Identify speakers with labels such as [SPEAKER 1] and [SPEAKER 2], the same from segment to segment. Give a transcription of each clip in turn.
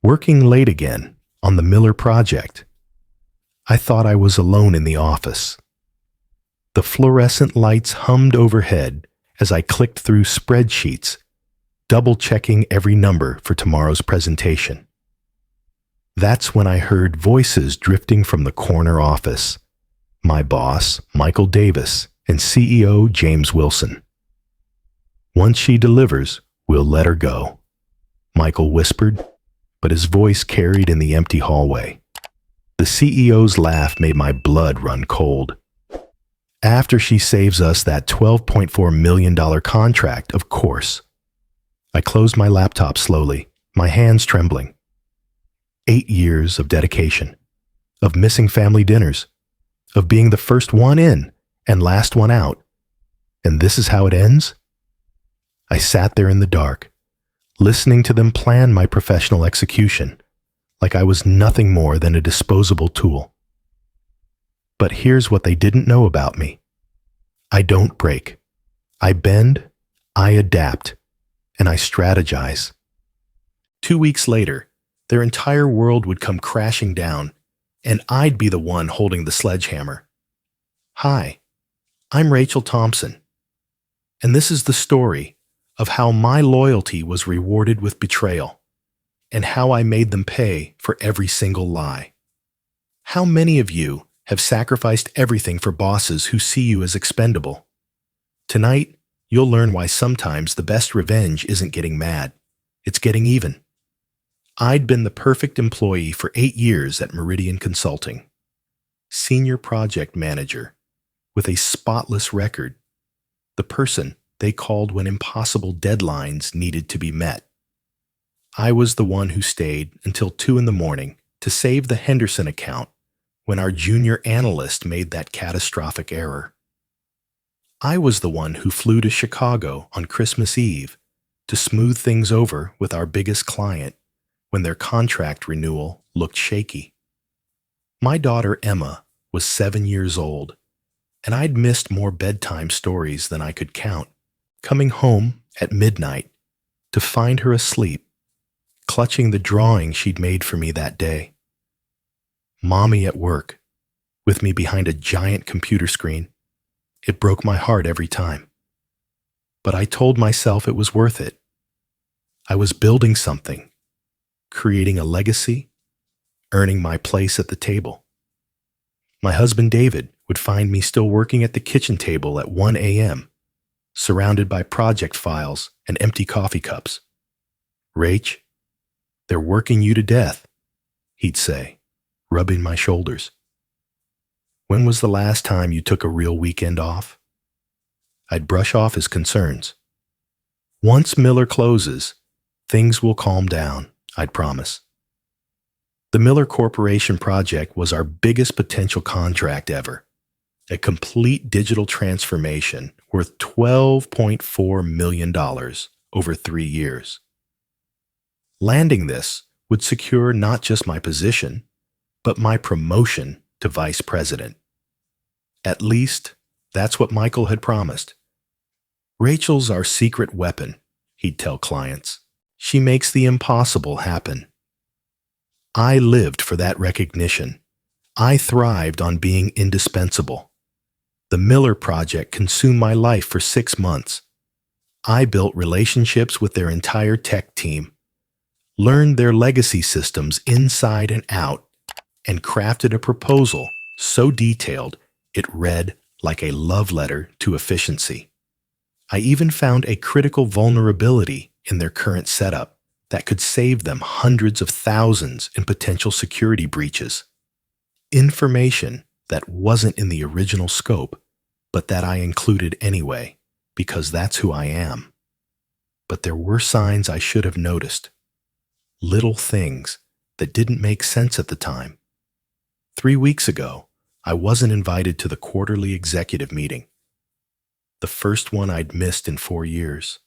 [SPEAKER 1] Working late again on the Miller project. I thought I was alone in the office. The fluorescent lights hummed overhead as I clicked through spreadsheets, double-checking every number for tomorrow's presentation. That's when I heard voices drifting from the corner office. My boss, Michael Davis, and CEO James Wilson. "Once she delivers, we'll let her go," Michael whispered, but his voice carried in the empty hallway. The CEO's laugh made my blood run cold. "After she saves us that $12.4 million contract, of course." I closed my laptop slowly, my hands trembling. 8 years of dedication, of missing family dinners, of being the first one in and last one out. And this is how it ends? I sat there in the dark, listening to them plan my professional execution, like I was nothing more than a disposable tool. But here's what they didn't know about me. I don't break. I bend, I adapt, and I strategize. 2 weeks later, their entire world would come crashing down, and I'd be the one holding the sledgehammer. Hi, I'm Rachel Thompson, and this is the story of how my loyalty was rewarded with betrayal, and how I made them pay for every single lie. How many of you have sacrificed everything for bosses who see you as expendable? Tonight, you'll learn why sometimes the best revenge isn't getting mad, it's getting even. I'd been the perfect employee for 8 years at Meridian Consulting. Senior project manager, with a spotless record. The person they called when impossible deadlines needed to be met. I was the one who stayed until 2 a.m. to save the Henderson account when our junior analyst made that catastrophic error. I was the one who flew to Chicago on Christmas Eve to smooth things over with our biggest client when their contract renewal looked shaky. My daughter Emma was 7 years old, and I'd missed more bedtime stories than I could count, coming home at midnight to find her asleep, clutching the drawing she'd made for me that day. Mommy at work, with me behind a giant computer screen. It broke my heart every time. But I told myself it was worth it. I was building something, creating a legacy, earning my place at the table. My husband David would find me still working at the kitchen table at 1 a.m., surrounded by project files and empty coffee cups. "Rach, they're working you to death," he'd say, rubbing my shoulders. "When was the last time you took a real weekend off?" I'd brush off his concerns. "Once Miller closes, things will calm down, I'd promise." The Miller Corporation project was our biggest potential contract ever, a complete digital transformation worth $12.4 million over 3 years. Landing this would secure not just my position, but my promotion to vice president. At least, that's what Michael had promised. "Rachel's our secret weapon," he'd tell clients. "She makes the impossible happen." I lived for that recognition. I thrived on being indispensable. The Miller project consumed my life for 6 months. I built relationships with their entire tech team, learned their legacy systems inside and out, and crafted a proposal so detailed it read like a love letter to efficiency. I even found a critical vulnerability in their current setup that could save them hundreds of thousands in potential security breaches. Information that wasn't in the original scope, but that I included anyway, because that's who I am. But there were signs I should have noticed. Little things that didn't make sense at the time. 3 weeks ago, I wasn't invited to the quarterly executive meeting, the first one I'd missed in 4 years.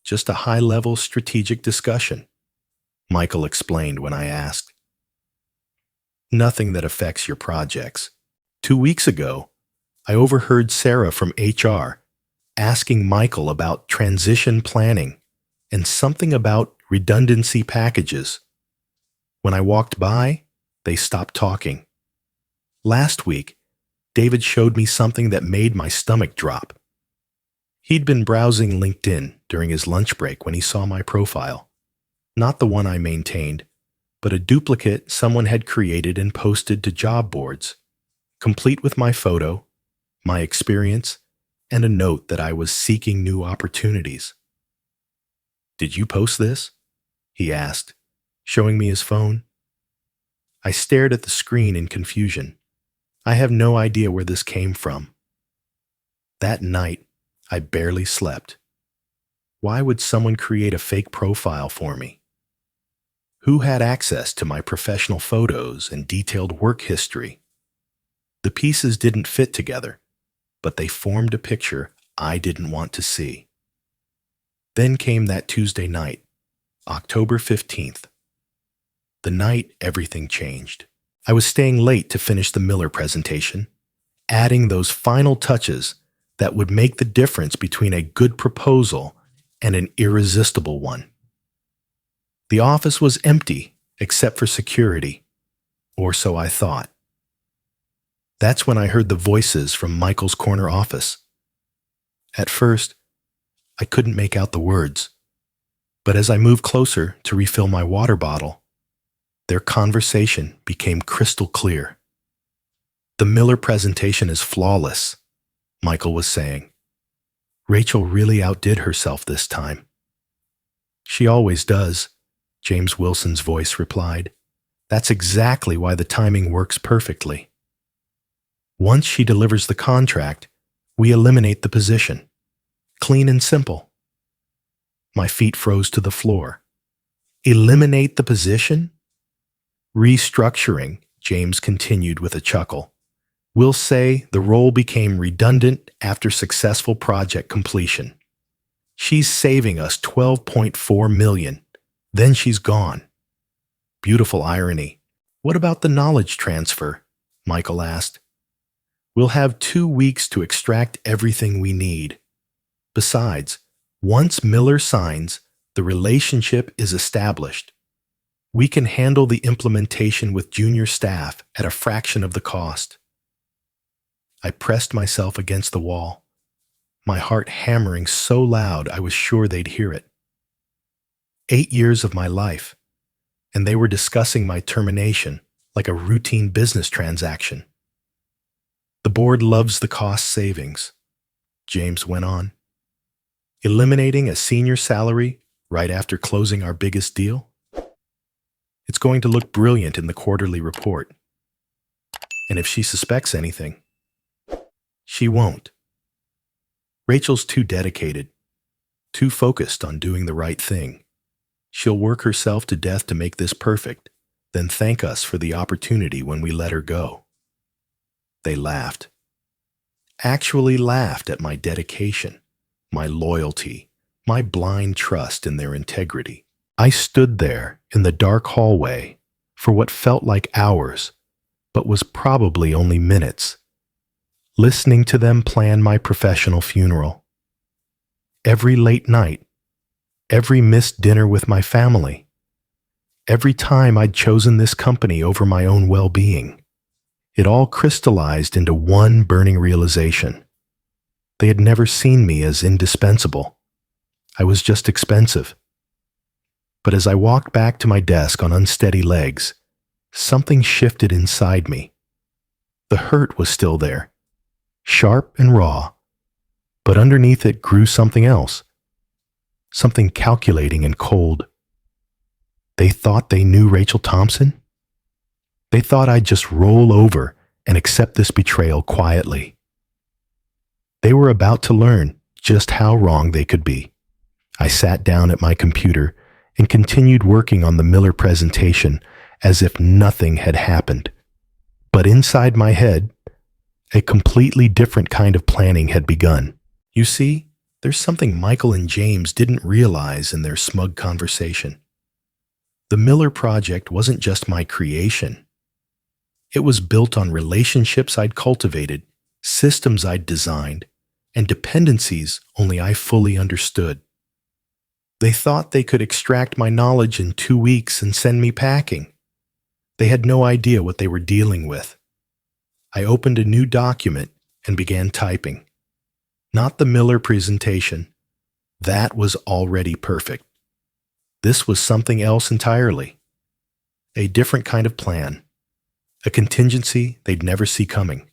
[SPEAKER 1] "Just a high-level strategic discussion," Michael explained when I asked. "Nothing that affects your projects. 2 weeks ago, I overheard Sarah from HR asking Michael about transition planning and something about redundancy packages. When I walked by, they stopped talking. Last week, David showed me something that made my stomach drop. He'd been browsing LinkedIn during his lunch break when he saw my profile. Not the one I maintained, but a duplicate someone had created and posted to job boards, complete with my photo, my experience, and a note that I was seeking new opportunities. "Did you post this?" he asked, showing me his phone. I stared at the screen in confusion. I have no idea where this came from. That night, I barely slept. Why would someone create a fake profile for me? Who had access to my professional photos and detailed work history? The pieces didn't fit together, but they formed a picture I didn't want to see. Then came that Tuesday night, October 15th. The night everything changed. I was staying late to finish the Miller presentation, adding those final touches that would make the difference between a good proposal and an irresistible one. The office was empty except for security, or so I thought. That's when I heard the voices from Michael's corner office. At first, I couldn't make out the words, but as I moved closer to refill my water bottle, their conversation became crystal clear. "The Miller presentation is flawless," Michael was saying. "Rachel really outdid herself this time." "She always does," James Wilson's voice replied. "That's exactly why the timing works perfectly. Once she delivers the contract, we eliminate the position. Clean and simple." My feet froze to the floor. "Eliminate the position?" "Restructuring," James continued with a chuckle. "We'll say the role became redundant after successful project completion. She's saving us $12.4 million. Then she's gone." Beautiful irony. "What about the knowledge transfer?" Michael asked. "We'll have 2 weeks to extract everything we need. Besides, once Miller signs, the relationship is established. We can handle the implementation with junior staff at a fraction of the cost." I pressed myself against the wall, my heart hammering so loud I was sure they'd hear it. 8 years of my life, and they were discussing my termination like a routine business transaction. "The board loves the cost savings," James went on. "Eliminating a senior salary right after closing our biggest deal? It's going to look brilliant in the quarterly report. And if she suspects anything, she won't. Rachel's too dedicated, too focused on doing the right thing. She'll work herself to death to make this perfect, then thank us for the opportunity when we let her go." They laughed. Actually laughed at my dedication, my loyalty, my blind trust in their integrity. I stood there in the dark hallway for what felt like hours, but was probably only minutes, listening to them plan my professional funeral. Every late night, every missed dinner with my family, every time I'd chosen this company over my own well-being, it all crystallized into one burning realization. They had never seen me as indispensable. I was just expensive. But as I walked back to my desk on unsteady legs, something shifted inside me. The hurt was still there, sharp and raw, but underneath it grew something else, something calculating and cold. They thought they knew Rachel Thompson? They thought I'd just roll over and accept this betrayal quietly. They were about to learn just how wrong they could be. I sat down at my computer and continued working on the Miller presentation as if nothing had happened. But inside my head, a completely different kind of planning had begun. You see, there's something Michael and James didn't realize in their smug conversation. The Miller project wasn't just my creation. It was built on relationships I'd cultivated, systems I'd designed, and dependencies only I fully understood. They thought they could extract my knowledge in 2 weeks and send me packing. They had no idea what they were dealing with. I opened a new document and began typing. Not the Miller presentation. That was already perfect. This was something else entirely. A different kind of plan. A contingency they'd never see coming.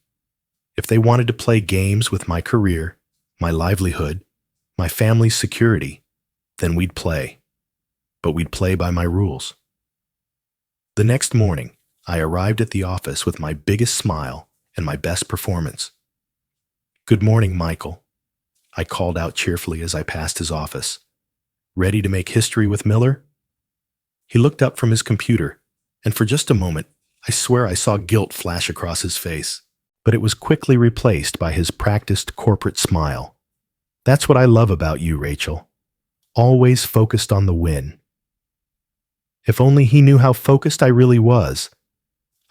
[SPEAKER 1] If they wanted to play games with my career, my livelihood, my family's security, then we'd play. But we'd play by my rules. The next morning, I arrived at the office with my biggest smile and my best performance. "Good morning, Michael," I called out cheerfully as I passed his office. "Ready to make history with Miller?" He looked up from his computer, and for just a moment, I swear I saw guilt flash across his face. But it was quickly replaced by his practiced corporate smile. "That's what I love about you, Rachel. Always focused on the win." If only he knew how focused I really was.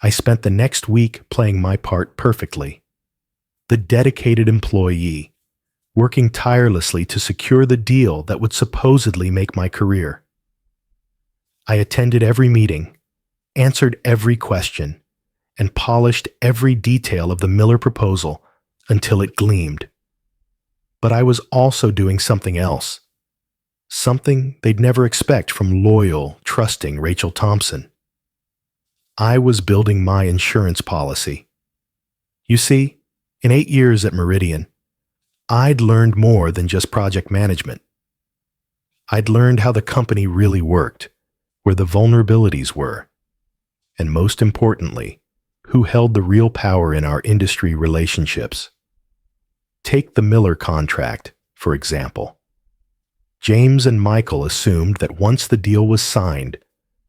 [SPEAKER 1] I spent the next week playing my part perfectly. The dedicated employee, working tirelessly to secure the deal that would supposedly make my career. I attended every meeting, answered every question, and polished every detail of the Miller proposal until it gleamed. But I was also doing something else. Something they'd never expect from loyal, trusting Rachel Thompson. I was building my insurance policy. You see, in 8 years at Meridian, I'd learned more than just project management. I'd learned how the company really worked, where the vulnerabilities were, and most importantly, who held the real power in our industry relationships. Take the Miller contract, for example. James and Michael assumed that once the deal was signed,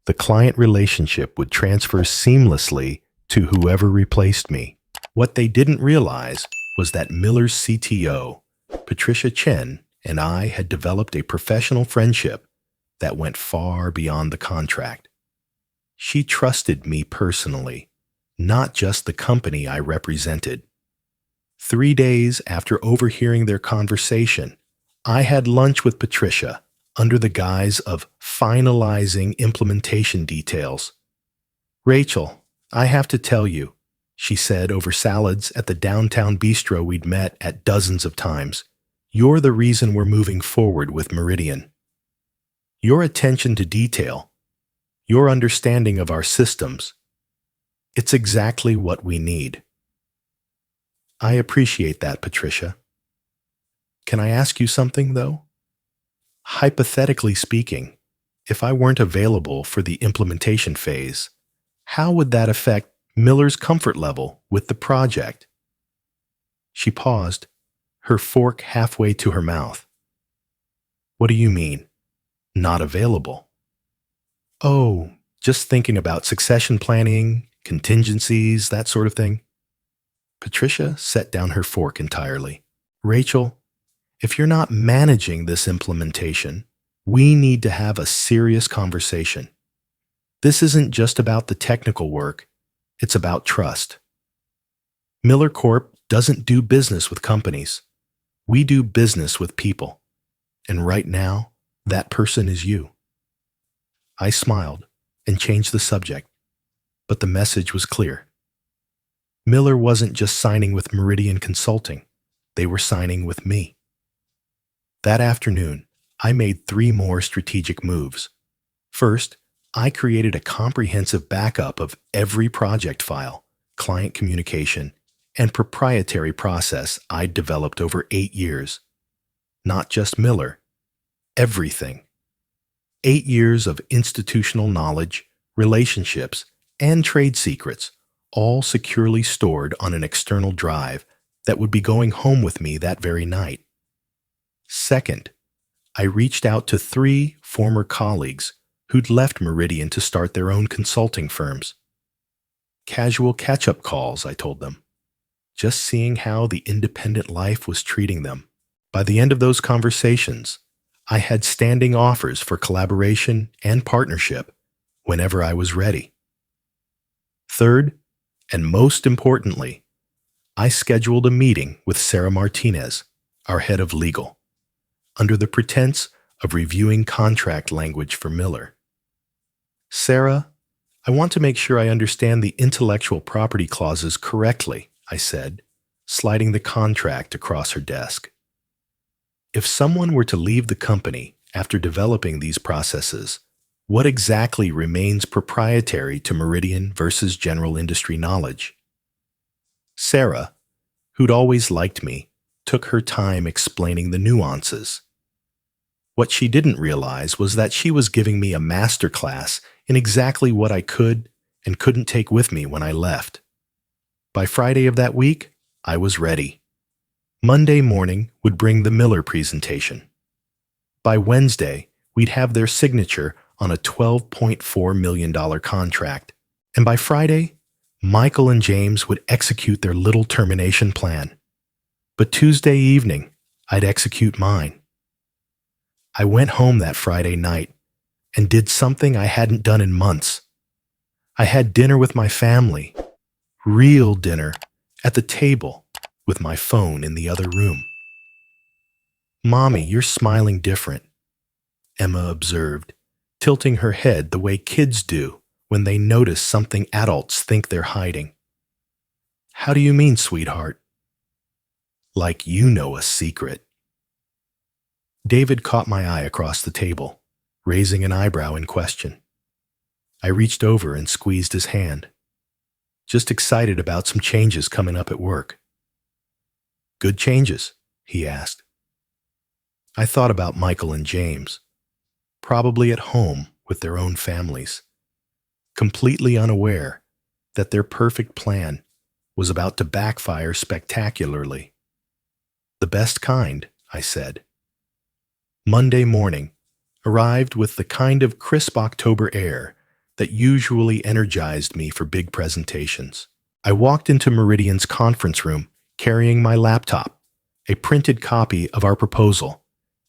[SPEAKER 1] the client relationship would transfer seamlessly to whoever replaced me. What they didn't realize was that Miller's CTO, Patricia Chen, and I had developed a professional friendship that went far beyond the contract. She trusted me personally, not just the company I represented. 3 days after overhearing their conversation, I had lunch with Patricia under the guise of finalizing implementation details. "Rachel, I have to tell you," she said over salads at the downtown bistro we'd met at dozens of times, "you're the reason we're moving forward with Meridian. Your attention to detail, your understanding of our systems, it's exactly what we need." "I appreciate that, Patricia. Can I ask you something, though? Hypothetically speaking, if I weren't available for the implementation phase, how would that affect Miller's comfort level with the project?" She paused, her fork halfway to her mouth. "What do you mean, not available?" "Oh, just thinking about succession planning, contingencies, that sort of thing." Patricia set down her fork entirely. "Rachel, if you're not managing this implementation, we need to have a serious conversation. This isn't just about the technical work, it's about trust. Miller Corp doesn't do business with companies. We do business with people. And right now, that person is you." I smiled and changed the subject, but the message was clear. Miller wasn't just signing with Meridian Consulting, they were signing with me. That afternoon, I made 3 more strategic moves. First, I created a comprehensive backup of every project file, client communication, and proprietary process I'd developed over 8 years. Not just Miller, everything. 8 years of institutional knowledge, relationships, and trade secrets, all securely stored on an external drive that would be going home with me that very night. Second, I reached out to 3 former colleagues who'd left Meridian to start their own consulting firms. Casual catch-up calls, I told them, just seeing how the independent life was treating them. By the end of those conversations, I had standing offers for collaboration and partnership whenever I was ready. Third, and most importantly, I scheduled a meeting with Sarah Martinez, our head of legal. Under the pretense of reviewing contract language for Miller. "Sarah, I want to make sure I understand the intellectual property clauses correctly," I said, sliding the contract across her desk. "If someone were to leave the company after developing these processes, what exactly remains proprietary to Meridian versus general industry knowledge?" Sarah, who'd always liked me, took her time explaining the nuances. What she didn't realize was that she was giving me a master class in exactly what I could and couldn't take with me when I left. By Friday of that week, I was ready. Monday morning would bring the Miller presentation. By Wednesday, we'd have their signature on a $12.4 million contract. And by Friday, Michael and James would execute their little termination plan. But Tuesday evening, I'd execute mine. I went home that Friday night and did something I hadn't done in months. I had dinner with my family, real dinner, at the table with my phone in the other room. "Mommy, you're smiling different," Emma observed, tilting her head the way kids do when they notice something adults think they're hiding. "How do you mean, sweetheart?" "Like you know a secret." David caught my eye across the table, raising an eyebrow in question. I reached over and squeezed his hand. "Just excited about some changes coming up at work." "Good changes?" he asked. I thought about Michael and James, probably at home with their own families, completely unaware that their perfect plan was about to backfire spectacularly. "The best kind," I said. Monday morning arrived with the kind of crisp October air that usually energized me for big presentations. I walked into Meridian's conference room carrying my laptop, a printed copy of our proposal,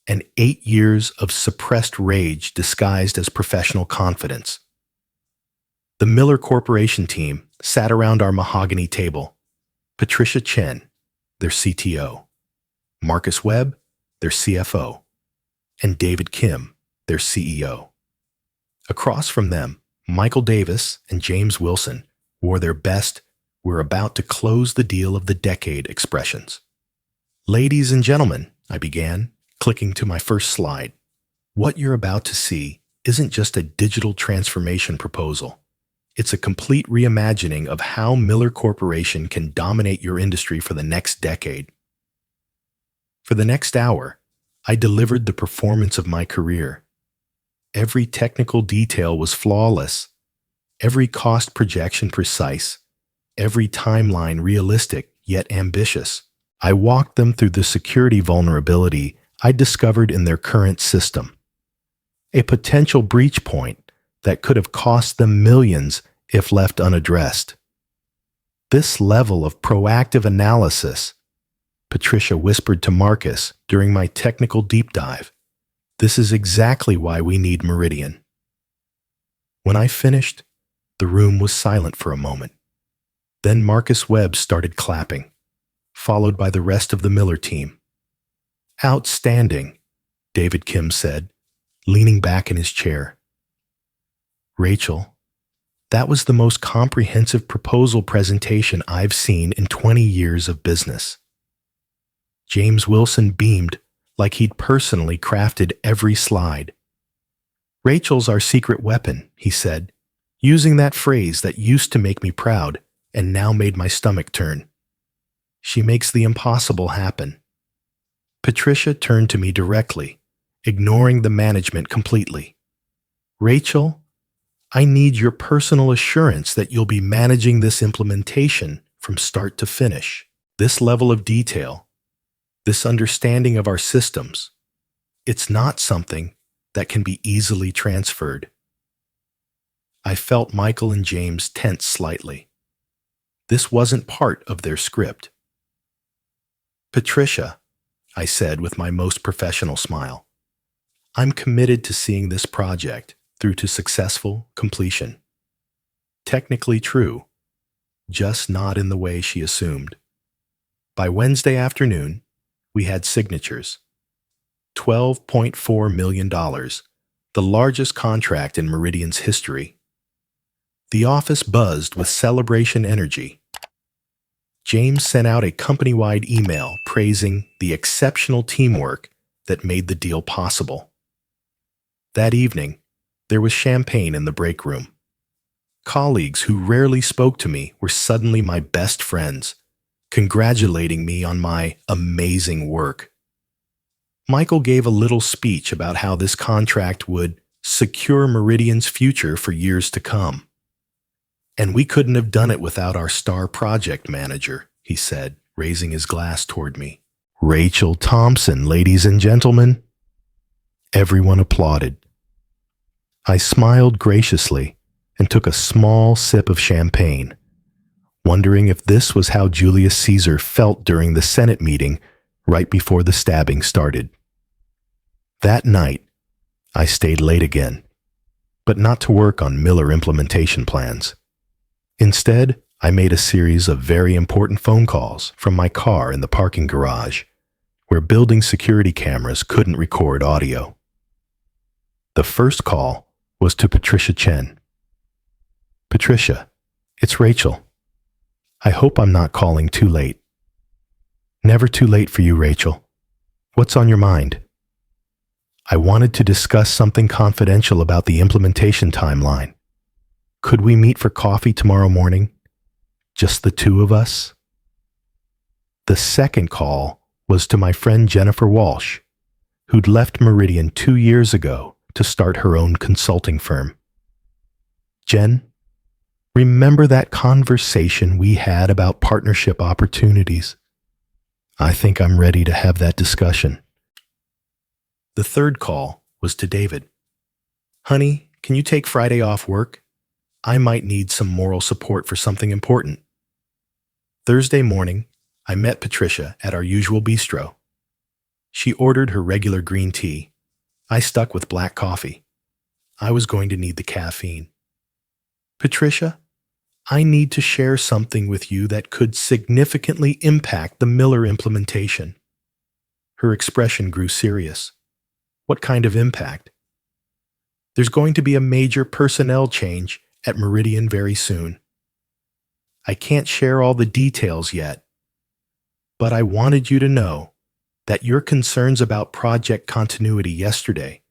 [SPEAKER 1] and 8 years of suppressed rage disguised as professional confidence. The Miller Corporation team sat around our mahogany table. Patricia Chen, their CTO, Marcus Webb, their CFO, and David Kim, their CEO. Across from them, Michael Davis and James Wilson wore their best "we're about to close the deal of the decade" expressions. "Ladies and gentlemen," I began, clicking to my first slide, "what you're about to see isn't just a digital transformation proposal. It's a complete reimagining of how Miller Corporation can dominate your industry for the next decade." For the next hour, I delivered the performance of my career. Every technical detail was flawless, every cost projection precise, every timeline realistic yet ambitious. I walked them through the security vulnerability I discovered in their current system, a potential breach point that could have cost them millions if left unaddressed. "This level of proactive analysis," Patricia whispered to Marcus during my technical deep dive, "this is exactly why we need Meridian." When I finished, the room was silent for a moment. Then Marcus Webb started clapping, followed by the rest of the Miller team. "Outstanding," David Kim said, leaning back in his chair. "Rachel, that was the most comprehensive proposal presentation I've seen in 20 years of business." James Wilson beamed like he'd personally crafted every slide. "Rachel's our secret weapon," he said, using that phrase that used to make me proud and now made my stomach turn. "She makes the impossible happen." Patricia turned to me directly, ignoring the management completely. "Rachel, I need your personal assurance that you'll be managing this implementation from start to finish. This level of detail, this understanding of our systems, it's not something that can be easily transferred." I felt Michael and James tense slightly. This wasn't part of their script. "Patricia," I said with my most professional smile, "I'm committed to seeing this project through to successful completion." Technically true, just not in the way she assumed. By Wednesday afternoon, we had signatures. $12.4 million, the largest contract in Meridian's history. The office buzzed with celebration energy. James sent out a company-wide email praising the exceptional teamwork that made the deal possible. That evening, there was champagne in the break room. Colleagues who rarely spoke to me were suddenly my best friends, congratulating me on my amazing work. Michael gave a little speech about how this contract would secure Meridian's future for years to come. And we couldn't have done it without our star project manager, he said, raising his glass toward me. Rachel Thompson, ladies and gentlemen. Everyone applauded. I smiled graciously and took a small sip of champagne, wondering if this was how Julius Caesar felt during the Senate meeting right before the stabbing started. That night, I stayed late again, but not to work on Miller implementation plans. Instead, I made a series of very important phone calls from my car in the parking garage, where building security cameras couldn't record audio. The first call was to Patricia Chen. Patricia, it's Rachel. I hope I'm not calling too late. Never too late for you, Rachel. What's on your mind? I wanted to discuss something confidential about the implementation timeline. Could we meet for coffee tomorrow morning? Just the two of us? The second call was to my friend Jennifer Walsh, who'd left Meridian 2 years ago to start her own consulting firm. Jen, remember that conversation we had about partnership opportunities? I think I'm ready to have that discussion. The third call was to David. Honey, can you take Friday off work? I might need some moral support for something important. Thursday morning, I met Patricia at our usual bistro. She ordered her regular green tea. I stuck with black coffee. I was going to need the caffeine. Patricia, I need to share something with you that could significantly impact the Miller implementation. Her expression grew serious. What kind of impact? There's going to be a major personnel change at Meridian very soon. I can't share all the details yet, but I wanted you to know that your concerns about project continuity yesterday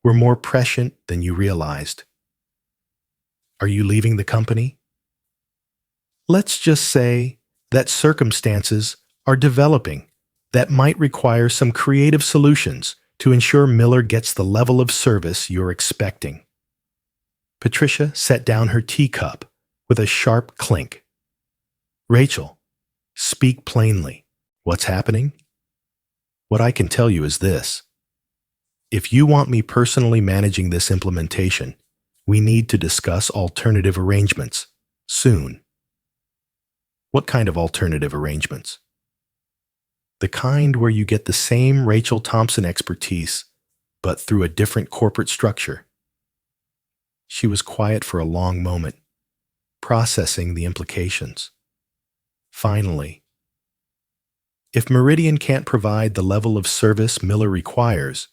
[SPEAKER 1] were more prescient than you realized. Are you leaving the company? Let's just say that circumstances are developing that might require some creative solutions to ensure Miller gets the level of service you're expecting. Patricia set down her teacup with a sharp clink. Rachel, speak plainly. What's happening? What I can tell you is this. If you want me personally managing this implementation, we need to discuss alternative arrangements soon. What kind of alternative arrangements? The kind where you get the same Rachel Thompson expertise, but through a different corporate structure. She was quiet for a long moment, processing the implications. Finally, if Meridian can't provide the level of service Miller requires,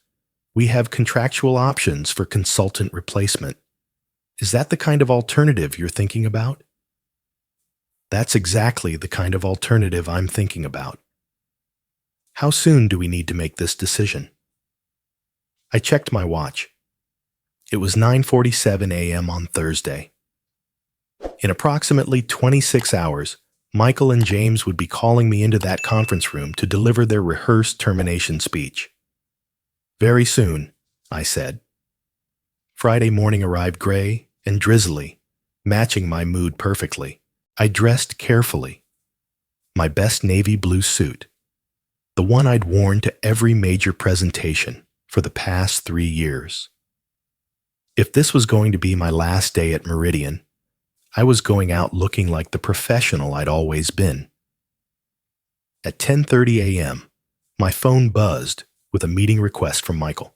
[SPEAKER 1] we have contractual options for consultant replacement. Is that the kind of alternative you're thinking about? That's exactly the kind of alternative I'm thinking about. How soon do we need to make this decision? I checked my watch. It was 9:47 a.m. on Thursday. In approximately 26 hours, Michael and James would be calling me into that conference room to deliver their rehearsed termination speech. Very soon, I said. Friday morning arrived gray and drizzly, matching my mood perfectly. I dressed carefully. My best navy blue suit, the one I'd worn to every major presentation for the past 3 years. If this was going to be my last day at Meridian, I was going out looking like the professional I'd always been. At 10:30 a.m., my phone buzzed with a meeting request from Michael.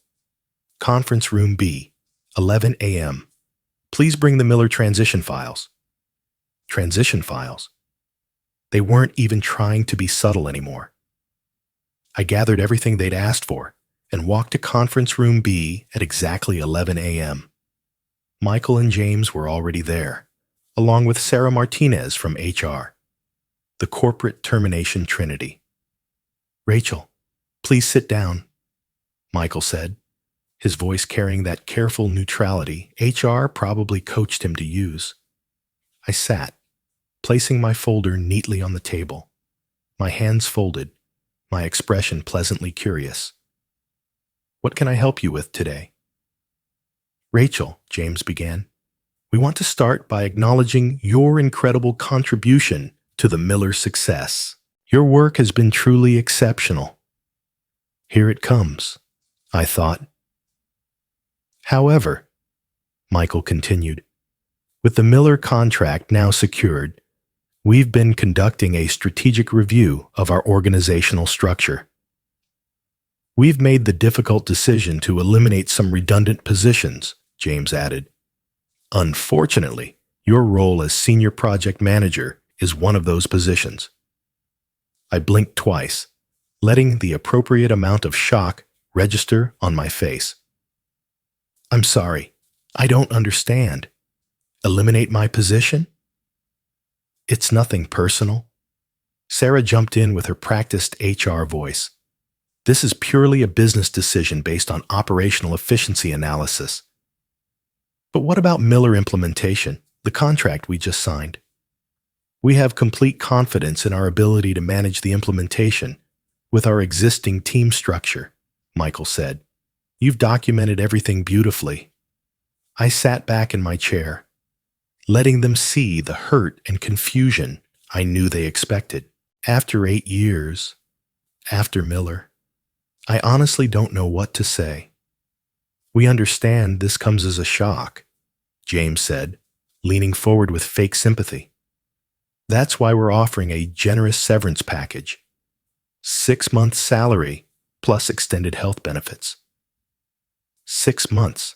[SPEAKER 1] Conference room B, 11 a.m. Please bring the Miller transition files. Transition files? They weren't even trying to be subtle anymore. I gathered everything they'd asked for and walked to conference room B at exactly 11 a.m. Michael and James were already there, along with Sarah Martinez from HR, the corporate termination trinity. "Rachel, please sit down," Michael said, his voice carrying that careful neutrality HR probably coached him to use. I sat, placing my folder neatly on the table, my hands folded, my expression pleasantly curious. "What can I help you with today?" "Rachel," James began, "we want to start by acknowledging your incredible contribution to the Miller success. Your work has been truly exceptional." Here it comes, I thought. "However," Michael continued, "with the Miller contract now secured, we've been conducting a strategic review of our organizational structure. We've made the difficult decision to eliminate some redundant positions," James added. "Unfortunately, your role as senior project manager is one of those positions." I blinked twice, letting the appropriate amount of shock register on my face. "I'm sorry, I don't understand. Eliminate my position?" "It's nothing personal." Sarah jumped in with her practiced HR voice. "This is purely a business decision based on operational efficiency analysis." "But what about Miller implementation, the contract we just signed?" "We have complete confidence in our ability to manage the implementation with our existing team structure," Michael said. "You've documented everything beautifully." I sat back in my chair, letting them see the hurt and confusion I knew they expected. After 8 years, after Miller, I honestly don't know what to say. "We understand this comes as a shock," James said, leaning forward with fake sympathy. "That's why we're offering a generous severance package. 6 months' salary plus extended health benefits." 6 months.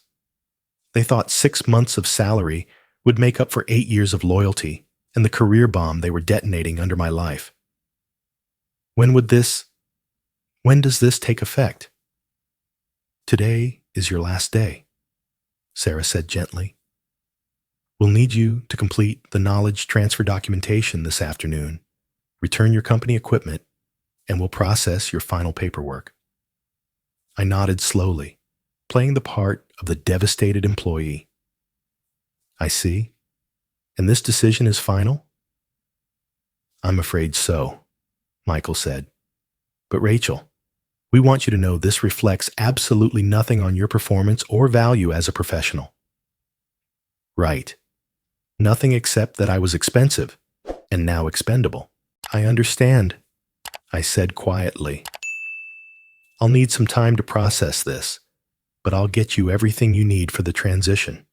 [SPEAKER 1] They thought 6 months of salary would make up for 8 years of loyalty and the career bomb they were detonating under my life. When does this take effect?" "Today is your last day," Sarah said gently. "We'll need you to complete the knowledge transfer documentation this afternoon, return your company equipment, and we'll process your final paperwork." I nodded slowly, playing the part of the devastated employee. "I see. And this decision is final?" "I'm afraid so," Michael said. "But Rachel, we want you to know this reflects absolutely nothing on your performance or value as a professional." "Right. Nothing except that I was expensive and now expendable." "I understand," I said quietly. "I'll need some time to process this, but I'll get you everything you need for the transition."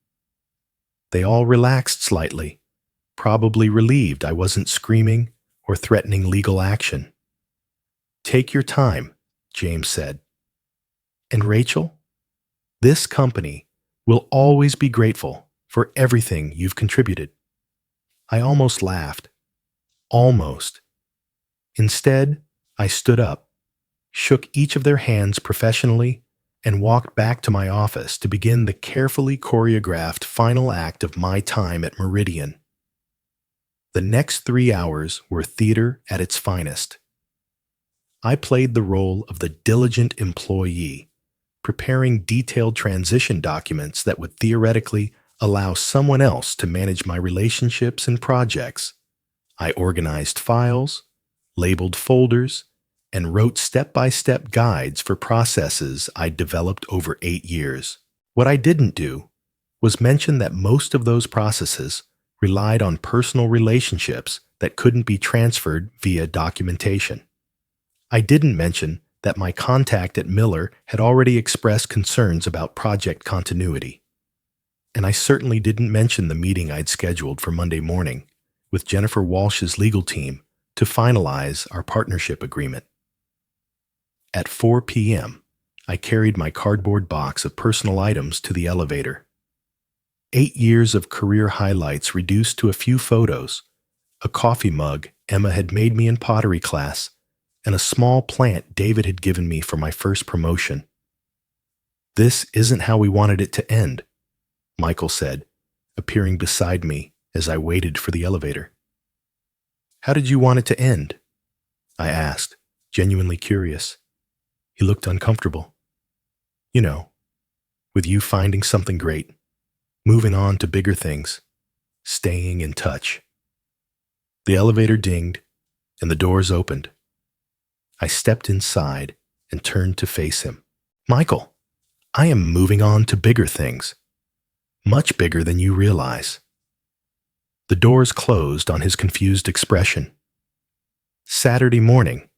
[SPEAKER 1] They all relaxed slightly, probably relieved I wasn't screaming or threatening legal action. "Take your time," James said. "And Rachel, this company will always be grateful for everything you've contributed." I almost laughed. Almost. Instead, I stood up, shook each of their hands professionally, and walked back to my office to begin the carefully choreographed final act of my time at Meridian. The next 3 hours were theater at its finest. I played the role of the diligent employee, preparing detailed transition documents that would theoretically allow someone else to manage my relationships and projects. I organized files, labeled folders, and wrote step-by-step guides for processes I'd developed over 8 years. What I didn't do was mention that most of those processes relied on personal relationships that couldn't be transferred via documentation. I didn't mention that my contact at Miller had already expressed concerns about project continuity. And I certainly didn't mention the meeting I'd scheduled for Monday morning with Jennifer Walsh's legal team to finalize our partnership agreement. At 4 p.m., I carried my cardboard box of personal items to the elevator. 8 years of career highlights reduced to a few photos, a coffee mug Emma had made me in pottery class, and a small plant David had given me for my first promotion. This isn't how we wanted it to end, Michael said, appearing beside me as I waited for the elevator. How did you want it to end? I asked, genuinely curious. He looked uncomfortable. You know, with you finding something great, moving on to bigger things, staying in touch. The elevator dinged, and the doors opened. I stepped inside and turned to face him. Michael, I am moving on to bigger things, much bigger than you realize. The doors closed on his confused expression. Saturday morning,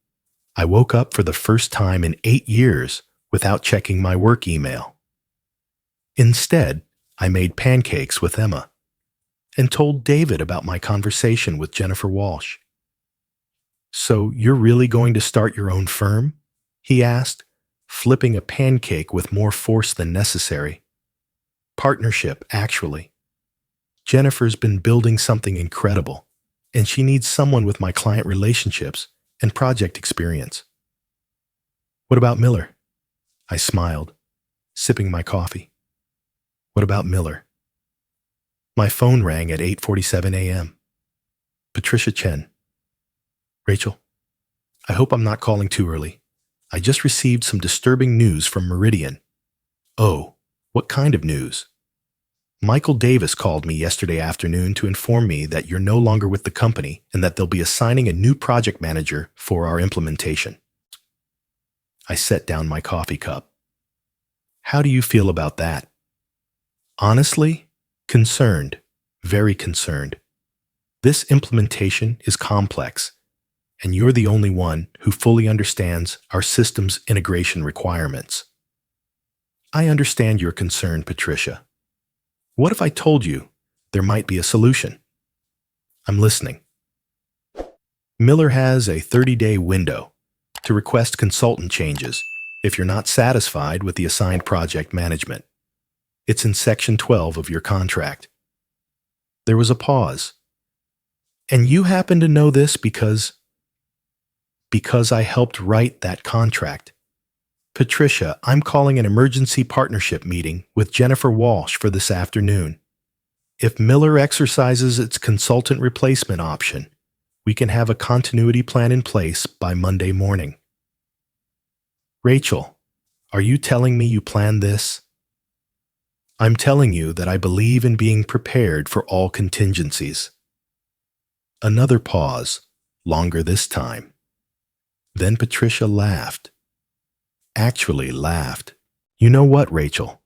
[SPEAKER 1] I woke up for the first time in 8 years without checking my work email. Instead, I made pancakes with Emma and told David about my conversation with Jennifer Walsh. So you're really going to start your own firm? He asked, flipping a pancake with more force than necessary. Partnership, actually. Jennifer's been building something incredible, and she needs someone with my client relationships and project experience. What about Miller? I smiled, sipping my coffee. What about Miller? My phone rang at 8:47 a.m. Patricia Chen. Rachel, I hope I'm not calling too early. I just received some disturbing news from Meridian. Oh, what kind of news? Michael Davis called me yesterday afternoon to inform me that you're no longer with the company and that they'll be assigning a new project manager for our implementation. I set down my coffee cup. How do you feel about that? Honestly, concerned, very concerned. This implementation is complex, and you're the only one who fully understands our system's integration requirements. I understand your concern, Patricia. What if I told you there might be a solution? I'm listening. Miller has a 30-day window to request consultant changes if you're not satisfied with the assigned project management. It's in Section 12 of your contract. There was a pause. And you happen to know this because I helped write that contract. Patricia, I'm calling an emergency partnership meeting with Jennifer Walsh for this afternoon. If Miller exercises its consultant replacement option, we can have a continuity plan in place by Monday morning. Rachel, are you telling me you planned this? I'm telling you that I believe in being prepared for all contingencies. Another pause, longer this time. Then Patricia laughed. Actually laughed. You know what, Rachel?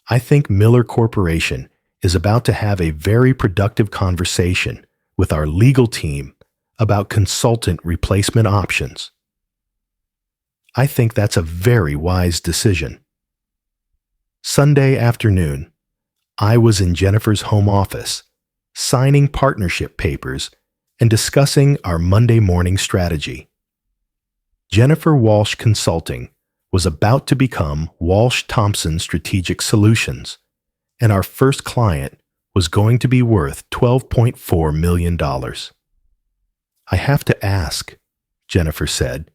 [SPEAKER 1] I think Miller Corporation is about to have a very productive conversation with our legal team about consultant replacement options. I think that's a very wise decision. Sunday afternoon, I was in Jennifer's home office, signing partnership papers and discussing our Monday morning strategy. Jennifer Walsh Consulting was about to become Walsh Thompson Strategic Solutions, and our first client was going to be worth $12.4 million. I have to ask, Jennifer said,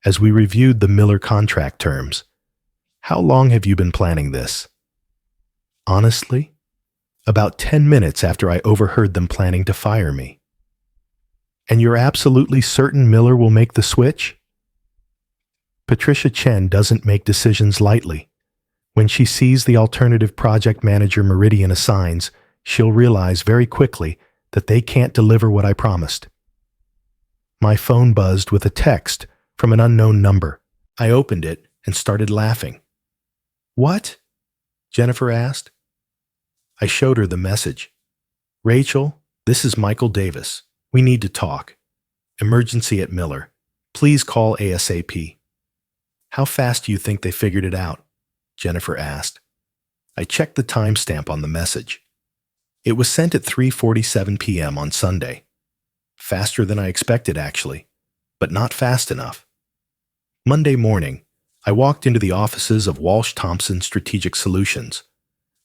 [SPEAKER 1] as we reviewed the Miller contract terms, how long have you been planning this? Honestly, about 10 minutes after I overheard them planning to fire me. And you're absolutely certain Miller will make the switch? Patricia Chen doesn't make decisions lightly. When she sees the alternative project manager Meridian assigns, she'll realize very quickly that they can't deliver what I promised. My phone buzzed with a text from an unknown number. I opened it and started laughing. What? Jennifer asked. I showed her the message. Rachel, this is Michael Davis. We need to talk. Emergency at Miller. Please call ASAP. How fast do you think they figured it out? Jennifer asked. I checked the timestamp on the message. It was sent at 3:47 p.m. on Sunday. Faster than I expected, actually, but not fast enough. Monday morning, I walked into the offices of Walsh Thompson Strategic Solutions,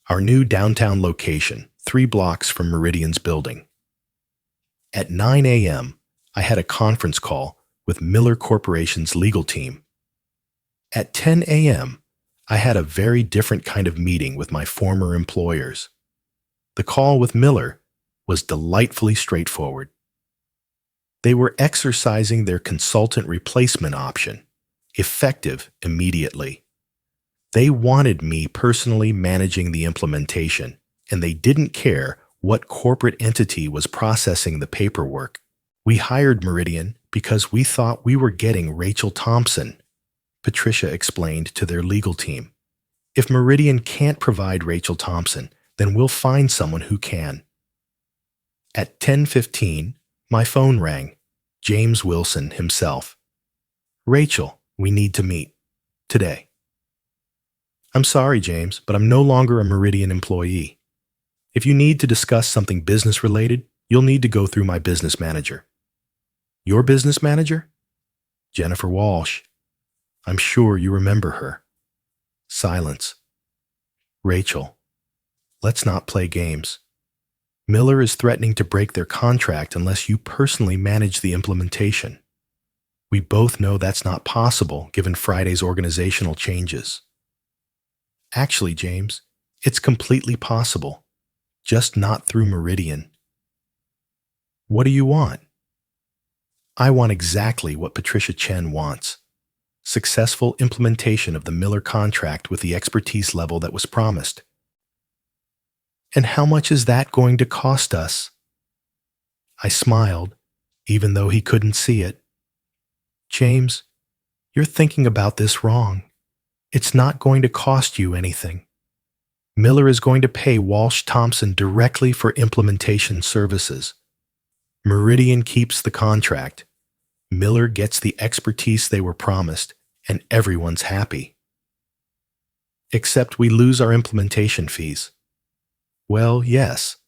[SPEAKER 1] our new downtown location, 3 blocks from Meridian's building. At 9 a.m., I had a conference call with Miller Corporation's legal team. At 10 a.m., I had a very different kind of meeting with my former employers. The call with Miller was delightfully straightforward. They were exercising their consultant replacement option, effective immediately. They wanted me personally managing the implementation, and they didn't care what corporate entity was processing the paperwork. We hired Meridian because we thought we were getting Rachel Thompson, Patricia explained to their legal team. If Meridian can't provide Rachel Thompson, then we'll find someone who can. At 10:15, my phone rang. James Wilson himself. Rachel, we need to meet. Today. I'm sorry, James, but I'm no longer a Meridian employee. If you need to discuss something business-related, you'll need to go through my business manager. Your business manager? Jennifer Walsh. I'm sure you remember her. Silence. Rachel, let's not play games. Miller is threatening to break their contract unless you personally manage the implementation. We both know that's not possible given Friday's organizational changes. Actually, James, it's completely possible, just not through Meridian. What do you want? I want exactly what Patricia Chen wants. Successful implementation of the Miller contract with the expertise level that was promised. And how much is that going to cost us? I smiled, even though he couldn't see it. James, you're thinking about this wrong. It's not going to cost you anything. Miller is going to pay Walsh Thompson directly for implementation services. Meridian keeps the contract. Miller gets the expertise they were promised, and everyone's happy. Except we lose our implementation fees. Well, yes,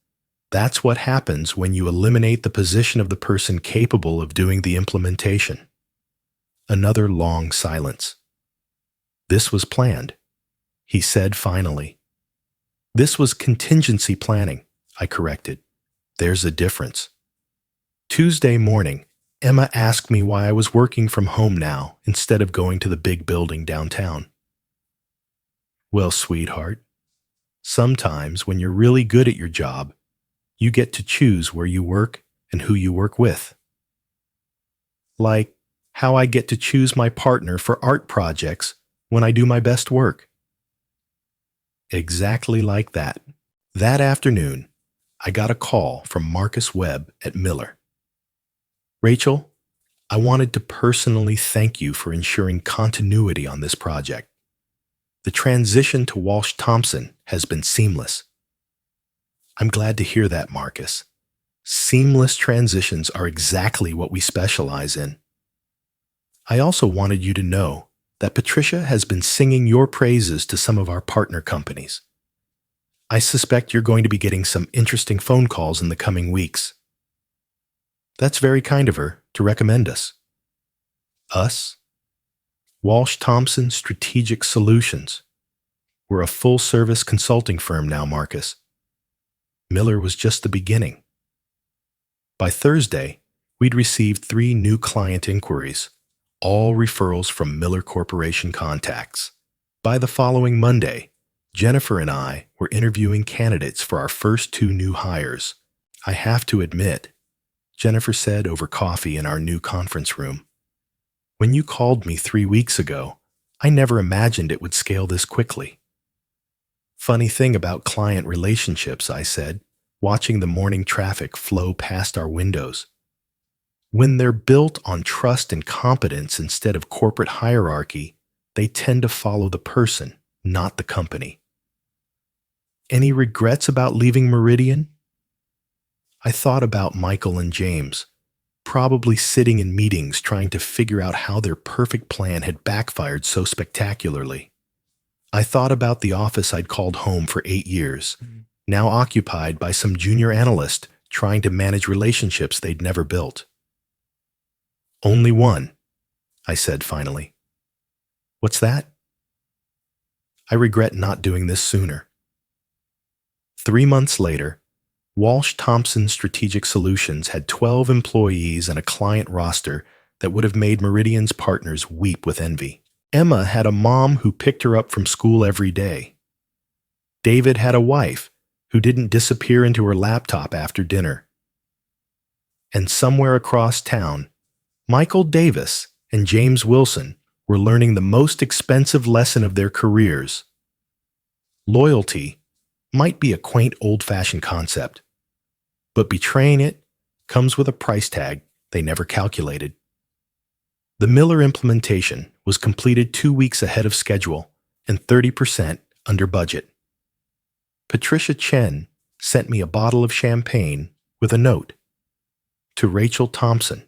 [SPEAKER 1] that's what happens when you eliminate the position of the person capable of doing the implementation. Another long silence. This was planned, he said finally. This was contingency planning, I corrected. There's a difference. Tuesday morning, Emma asked me why I was working from home now instead of going to the big building downtown. Well, sweetheart, sometimes when you're really good at your job, you get to choose where you work and who you work with. Like how I get to choose my partner for art projects when I do my best work. Exactly like that. That afternoon, I got a call from Marcus Webb at Miller. Rachel, I wanted to personally thank you for ensuring continuity on this project. The transition to Walsh Thompson has been seamless. I'm glad to hear that, Marcus. Seamless transitions are exactly what we specialize in. I also wanted you to know that Patricia has been singing your praises to some of our partner companies. I suspect you're going to be getting some interesting phone calls in the coming weeks. That's very kind of her to recommend us. Us? Walsh Thompson Strategic Solutions. We're a full-service consulting firm now, Marcus. Miller was just the beginning. By Thursday, we'd received 3 new client inquiries, all referrals from Miller Corporation contacts. By the following Monday, Jennifer and I were interviewing candidates for our first 2 new hires. I have to admit, Jennifer said over coffee in our new conference room, when you called me 3 weeks ago, I never imagined it would scale this quickly. Funny thing about client relationships, I said, watching the morning traffic flow past our windows. When they're built on trust and competence instead of corporate hierarchy, they tend to follow the person, not the company. Any regrets about leaving Meridian? I thought about Michael and James, probably sitting in meetings trying to figure out how their perfect plan had backfired so spectacularly. I thought about the office I'd called home for 8 years, now occupied by some junior analyst trying to manage relationships they'd never built. Only one, I said finally. What's that? I regret not doing this sooner. 3 months later, Walsh Thompson Strategic Solutions had 12 employees and a client roster that would have made Meridian's partners weep with envy. Emma had a mom who picked her up from school every day. David had a wife who didn't disappear into her laptop after dinner. And somewhere across town, Michael Davis and James Wilson were learning the most expensive lesson of their careers. Loyalty might be a quaint old-fashioned concept, but betraying it comes with a price tag they never calculated. The Miller implementation was completed 2 weeks ahead of schedule and 30% under budget. Patricia Chen sent me a bottle of champagne with a note. To Rachel Thompson,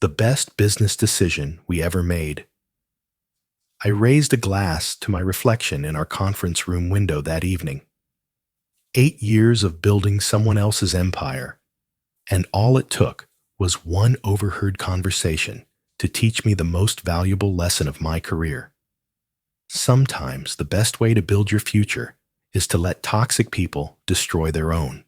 [SPEAKER 1] the best business decision we ever made. I raised a glass to my reflection in our conference room window that evening. 8 years of building someone else's empire, and all it took was one overheard conversation to teach me the most valuable lesson of my career. Sometimes the best way to build your future is to let toxic people destroy their own.